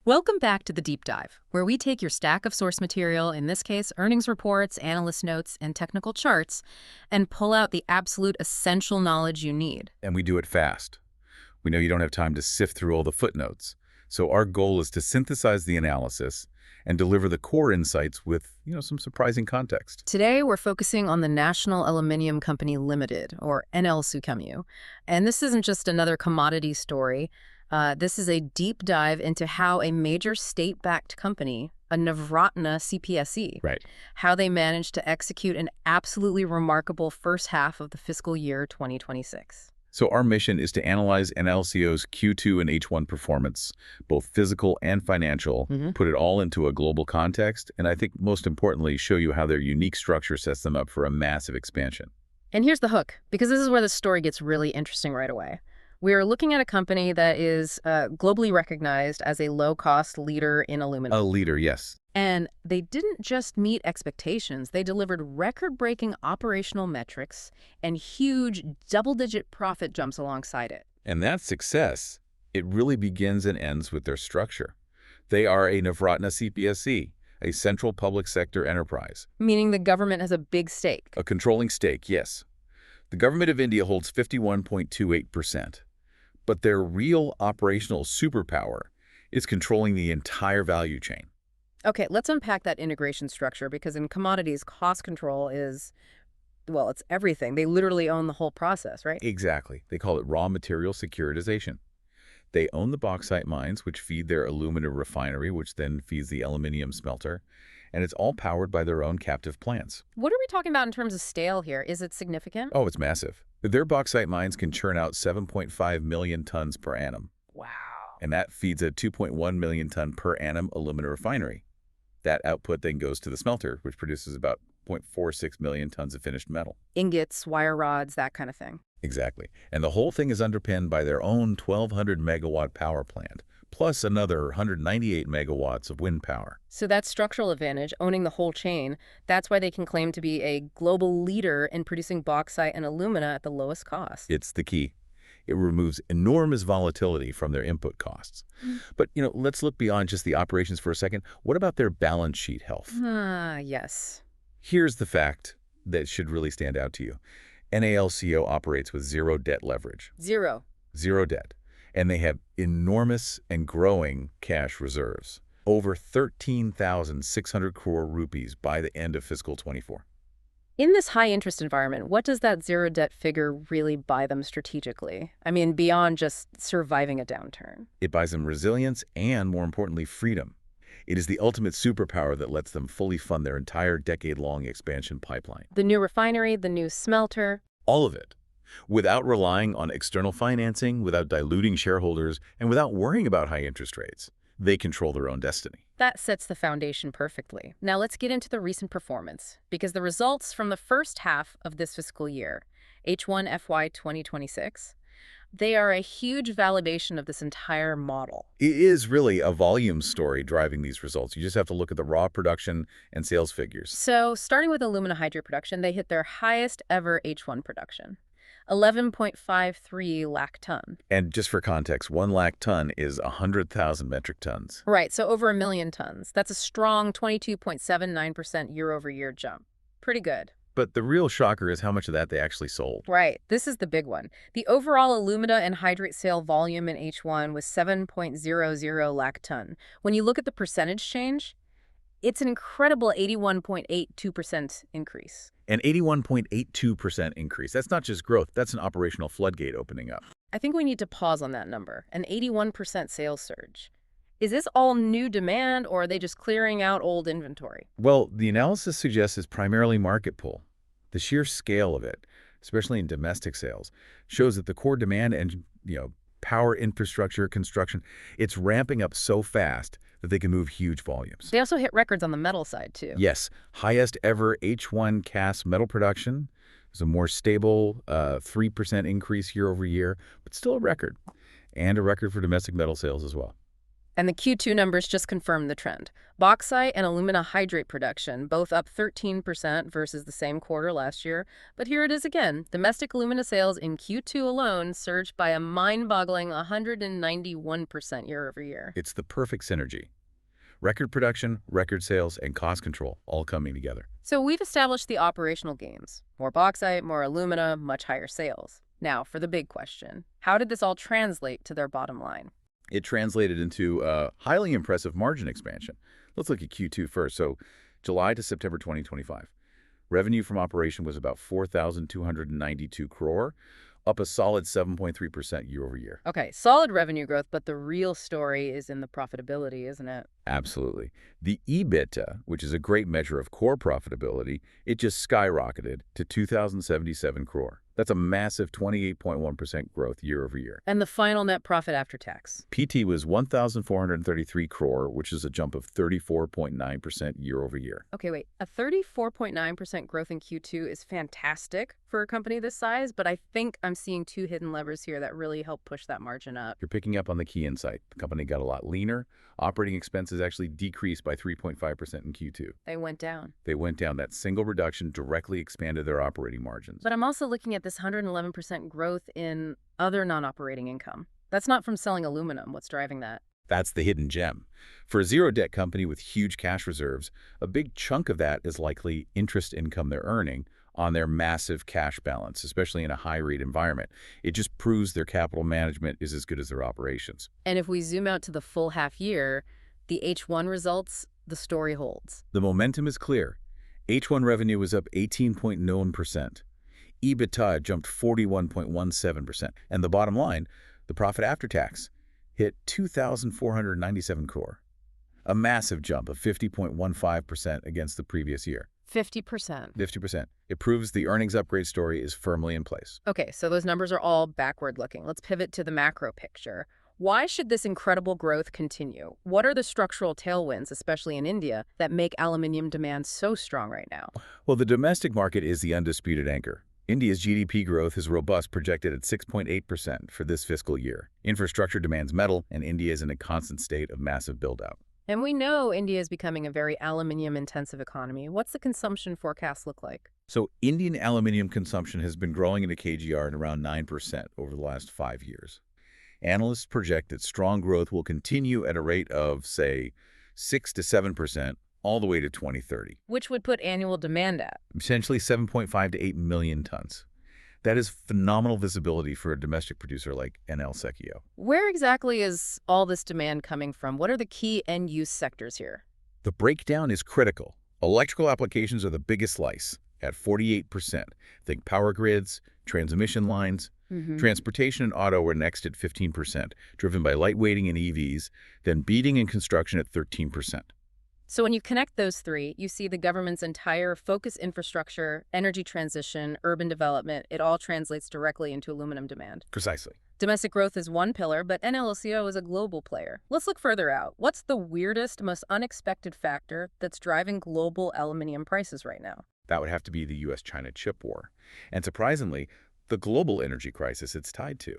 Welcome back to the Deep Dive, where we take your stack of source material, in this case earnings reports, analyst notes, and technical charts, and pull out the absolute essential knowledge you need. And we do it fast. We know you don't have time to sift through all the footnotes. So our goal is to synthesize the analysis and deliver the core insights with, some surprising context. Today, we're focusing on the National Aluminium Company Limited, or NALCO. And this isn't just another commodity story. This is a deep dive into how a major state-backed company, a Navratna CPSE, Right. how they managed to execute an absolutely remarkable first half of the fiscal year 2026. So our mission is to analyze NLCO's Q2 and H1 performance, both physical and financial, put it all into a global context, and I think most importantly, show you how their unique structure sets them up for a massive expansion. And here's the hook, because this is where the story gets really interesting right away. We are looking at a company that is globally recognized as a low-cost leader in aluminum. A leader, yes. And they didn't just meet expectations, they delivered record-breaking operational metrics and huge double-digit profit jumps alongside it. And that success, it really begins and ends with their structure. They are a Navratna CPSE, a central public sector enterprise. Meaning the government has a big stake. A controlling stake, yes. The government of India holds 51.28%. But their real operational superpower is controlling the entire value chain. Okay, let's unpack that integration structure, because in commodities, cost control is, well, it's everything. They literally own the whole process, right? Exactly. They call it raw material securitization. They own the bauxite mines, which feed their alumina refinery, which then feeds the aluminium smelter. And it's all powered by their own captive plants. What are we talking about in terms of scale here? Is it significant? Oh, it's massive. Their bauxite mines can churn out 7.5 million tons per annum. Wow. And that feeds a 2.1 million ton per annum alumina refinery. That output then goes to the smelter, which produces about 0.46 million tons of finished metal. Ingots, wire rods, that kind of thing. Exactly. And the whole thing is underpinned by their own 1,200 megawatt power plant, plus another 198 megawatts of wind power. So that structural advantage, owning the whole chain, that's why they can claim to be a global leader in producing bauxite and alumina at the lowest cost. It's the key. It removes enormous volatility from their input costs. But, let's look beyond just the operations for a second. What about their balance sheet health? Yes. Here's the fact that should really stand out to you. NALCO operates with zero debt leverage. Zero. Zero debt. And they have enormous and growing cash reserves. Over 13,600 crore rupees by the end of fiscal 24. In this high-interest environment, what does that zero-debt figure really buy them strategically? I mean, beyond just surviving a downturn. It buys them resilience and, more importantly, freedom. It is the ultimate superpower that lets them fully fund their entire decade-long expansion pipeline. The new refinery, the new smelter. All of it. Without relying on external financing, without diluting shareholders, and without worrying about high interest rates. They control their own destiny. That sets the foundation perfectly. Now let's get into the recent performance, because the results from the first half of this fiscal year, H1 FY 2026, they are a huge validation of this entire model. It is really a volume story driving these results. You just have to look at the raw production and sales figures. So starting with alumina hydrate production, they hit their highest ever H1 production. 11.53 lakh ton. And just for context, 1 lakh ton is 100,000 metric tons. Right, so over 1 million tons. That's a strong 22.79% year-over-year jump. Pretty good. But the real shocker is how much of that they actually sold. Right, this is the big one. The overall alumina and hydrate sale volume in H1 was 7.00 lakh ton. When you look at the percentage change, it's an incredible 81.82% increase. An 81.82% increase. That's not just growth, that's an operational floodgate opening up. I think we need to pause on that number, an 81% sales surge. Is this all new demand, or are they just clearing out old inventory? Well, the analysis suggests it's primarily market pull. The sheer scale of it, especially in domestic sales, shows that the core demand and, power infrastructure, construction, it's ramping up so fast that they can move huge volumes. They also hit records on the metal side, too. Yes, highest ever H1 cast metal production. It was a more stable 3% increase year over year, but still a record. And a record for domestic metal sales as well. And the Q2 numbers just confirm the trend. Bauxite and alumina hydrate production, both up 13% versus the same quarter last year. But here it is again. Domestic alumina sales in Q2 alone surged by a mind-boggling 191% year over year. It's the perfect synergy. Record production, record sales, and cost control all coming together. So we've established the operational gains. More bauxite, more alumina, much higher sales. Now for the big question. How did this all translate to their bottom line? It translated into a highly impressive margin expansion. Let's look at Q2 first. So July to September 2025. Revenue from operation was about 4,292 crore, up a solid 7.3% year over year. Okay, solid revenue growth, but the real story is in the profitability, isn't it? Absolutely. The EBITDA, which is a great measure of core profitability, it just skyrocketed to 2,077 crore. That's a massive 28.1% growth year over year. And the final net profit after tax? PT was 1,433 crore, which is a jump of 34.9% year over year. Okay, wait. A 34.9% growth in Q2 is fantastic for a company this size, but I think I'm seeing two hidden levers here that really help push that margin up. You're picking up on the key insight. The company got a lot leaner. Operating expenses actually decreased by 3.5% in Q2. They went down. They went down. That single reduction directly expanded their operating margins. But I'm also looking at this 111% growth in other non-operating income. That's not from selling aluminum. What's driving that? That's the hidden gem. For a zero-debt company with huge cash reserves, a big chunk of that is likely interest income they're earning on their massive cash balance, especially in a high-rate environment. It just proves their capital management is as good as their operations. And if we zoom out to the full half year, the H1 results, the story holds. The momentum is clear. H1 revenue was up 18.9%. EBITDA jumped 41.17%. And the bottom line, the profit after tax, hit 2,497 crore. A massive jump of 50.15% against the previous year. 50%. 50%. It proves the earnings upgrade story is firmly in place. Okay, so those numbers are all backward looking. Let's pivot to the macro picture. Why should this incredible growth continue? What are the structural tailwinds, especially in India, that make aluminium demand so strong right now? Well, the domestic market is the undisputed anchor. India's GDP growth is robust, projected at 6.8% for this fiscal year. Infrastructure demands metal, and India is in a constant state of massive build-out. And we know India is becoming a very aluminium-intensive economy. What's the consumption forecast look like? So Indian aluminium consumption has been growing at a KGR at around 9% over the last 5 years. Analysts project that strong growth will continue at a rate of, say, 6 to 7% all the way to 2030. Which would put annual demand at? Essentially 7.5 to 8 million tons. That is phenomenal visibility for a domestic producer like NALCO. Where exactly is all this demand coming from? What are the key end-use sectors here? The breakdown is critical. Electrical applications are the biggest slice at 48%. Think power grids, transmission lines. Transportation and auto were next at 15%, driven by lightweighting and EVs, then beading and construction at 13%. So when you connect those three, you see the government's entire focus infrastructure, energy transition, urban development, it all translates directly into aluminum demand. Precisely. Domestic growth is one pillar, but NALCO is a global player. Let's look further out. What's the weirdest, most unexpected factor that's driving global aluminium prices right now? That would have to be the U.S.-China chip war. And surprisingly, the global energy crisis it's tied to.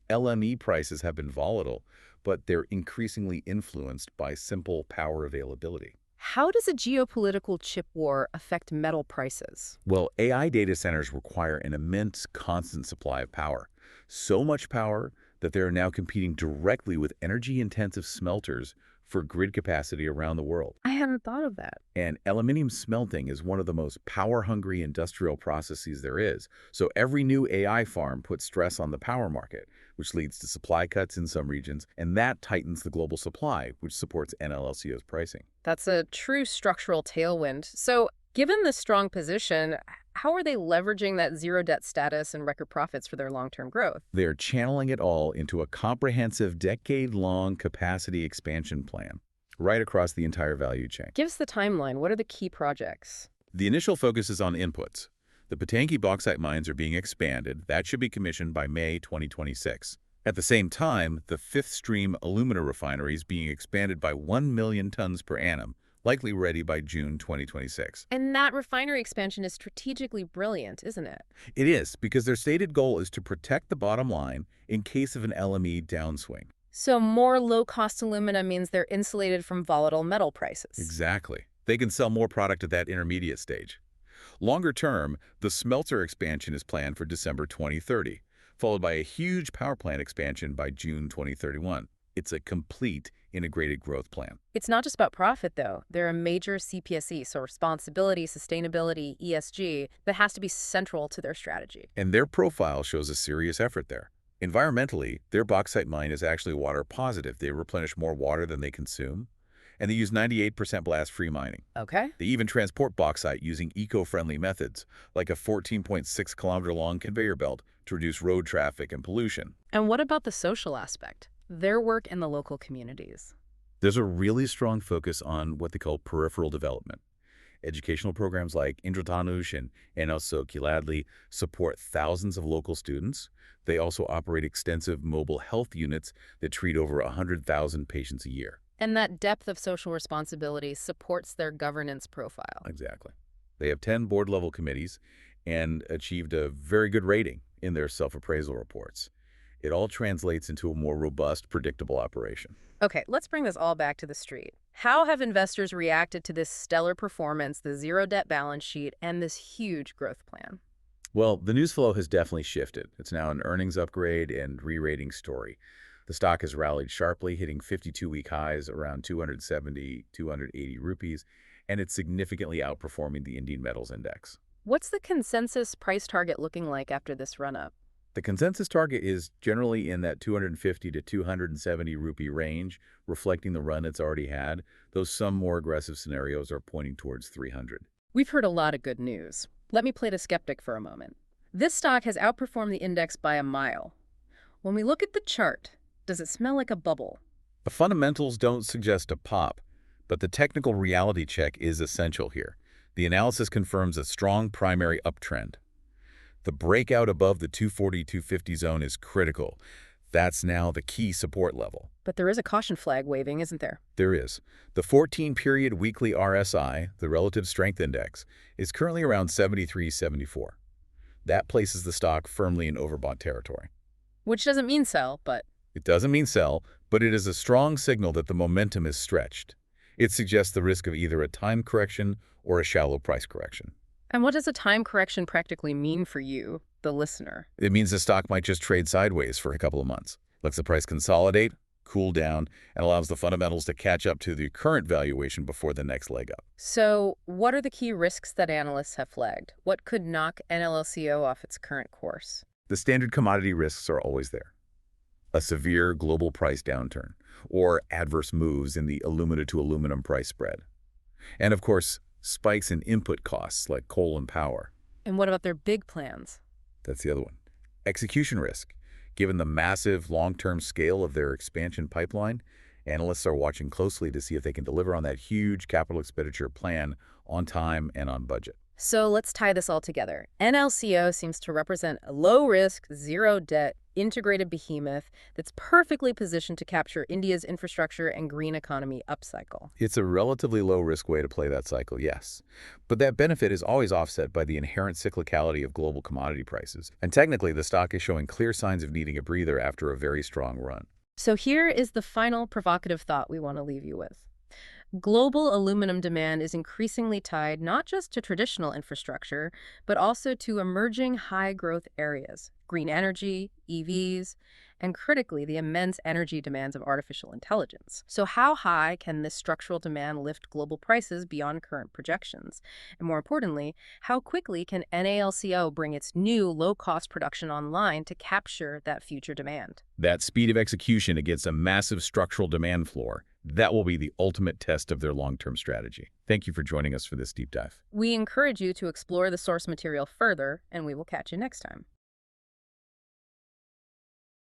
LME prices have been volatile, but they're increasingly influenced by simple power availability. How does a geopolitical chip war affect metal prices? Well, AI data centers require an immense constant supply of power. So much power that they are now competing directly with energy-intensive smelters for grid capacity around the world. I hadn't thought of that. And aluminium smelting is one of the most power-hungry industrial processes there is. So every new AI farm puts stress on the power market, which leads to supply cuts in some regions, and that tightens the global supply, which supports NLLCO's pricing. That's a true structural tailwind. So given this strong position, how are they leveraging that zero debt status and record profits for their long-term growth? They're channeling it all into a comprehensive decade-long capacity expansion plan right across the entire value chain. Give us the timeline. What are the key projects? The initial focus is on inputs. The Patanki bauxite mines are being expanded. That should be commissioned by May 2026. At the same time, the fifth stream alumina refinery is being expanded by 1 million tons per annum, likely ready by June 2026. And that refinery expansion is strategically brilliant, isn't it? It is, because their stated goal is to protect the bottom line in case of an LME downswing. So more low-cost aluminum means they're insulated from volatile metal prices. Exactly. They can sell more product at that intermediate stage. Longer term, the smelter expansion is planned for December 2030, followed by a huge power plant expansion by June 2031. It's a complete integrated growth plan. It's not just about profit, though. They're a major CPSE, so responsibility, sustainability, ESG, that has to be central to their strategy. And their profile shows a serious effort there. Environmentally, their bauxite mine is actually water positive. They replenish more water than they consume, and they use 98% blast-free mining. Okay. They even transport bauxite using eco-friendly methods, like a 14.6-kilometer-long conveyor belt to reduce road traffic and pollution. And what about the social aspect? Their work in the local communities. There's a really strong focus on what they call peripheral development. Educational programs like Indratanush and NALCO Kiladli support thousands of local students. They also operate extensive mobile health units that treat over 100,000 patients a year. And that depth of social responsibility supports their governance profile. Exactly. They have 10 board-level committees and achieved a very good rating in their self-appraisal reports. It all translates into a more robust, predictable operation. Okay, let's bring this all back to the street. How have investors reacted to this stellar performance, the zero-debt balance sheet, and this huge growth plan? Well, the news flow has definitely shifted. It's now an earnings upgrade and re-rating story. The stock has rallied sharply, hitting 52-week highs around 270, 280 rupees, and it's significantly outperforming the Indian Metals Index. What's the consensus price target looking like after this run-up? The consensus target is generally in that 250 to 270 rupee range, reflecting the run it's already had, though some more aggressive scenarios are pointing towards 300. We've heard a lot of good news. Let me play the skeptic for a moment. This stock has outperformed the index by a mile. When we look at the chart, does it smell like a bubble? The fundamentals don't suggest a pop, but the technical reality check is essential here. The analysis confirms a strong primary uptrend. The breakout above the 240-250 zone is critical. That's now the key support level. But there is a caution flag waving, isn't there? There is. The 14-period weekly RSI, the Relative Strength Index, is currently around 73-74. That places the stock firmly in overbought territory. Which doesn't mean sell, but... It doesn't mean sell, but it is a strong signal that the momentum is stretched. It suggests the risk of either a time correction or a shallow price correction. And what does a time correction practically mean for you, the listener? It means the stock might just trade sideways for a couple of months, lets the price consolidate, cool down, and allows the fundamentals to catch up to the current valuation before the next leg up. So, what are the key risks that analysts have flagged? What could knock NLCO off its current course? The standard commodity risks are always there. A severe global price downturn, or adverse moves in the alumina to aluminum price spread. And of course, spikes in input costs like coal and power. And what about their big plans? That's the other one. Execution risk. Given the massive long-term scale of their expansion pipeline, analysts are watching closely to see if they can deliver on that huge capital expenditure plan on time and on budget. So let's tie this all together. NLCO seems to represent a low-risk, zero-debt, integrated behemoth that's perfectly positioned to capture India's infrastructure and green economy upcycle. It's a relatively low-risk way to play that cycle, yes. But that benefit is always offset by the inherent cyclicality of global commodity prices. And technically, the stock is showing clear signs of needing a breather after a very strong run. So here is the final provocative thought we want to leave you with. Global aluminum demand is increasingly tied not just to traditional infrastructure, but also to emerging high-growth areas, green energy, EVs, and critically, the immense energy demands of artificial intelligence. So how high can this structural demand lift global prices beyond current projections? And more importantly, how quickly can NALCO bring its new low-cost production online to capture that future demand? That speed of execution against a massive structural demand floor, that will be the ultimate test of their long-term strategy. Thank you for joining us for this deep dive. We encourage you to explore the source material further, and we will catch you next time.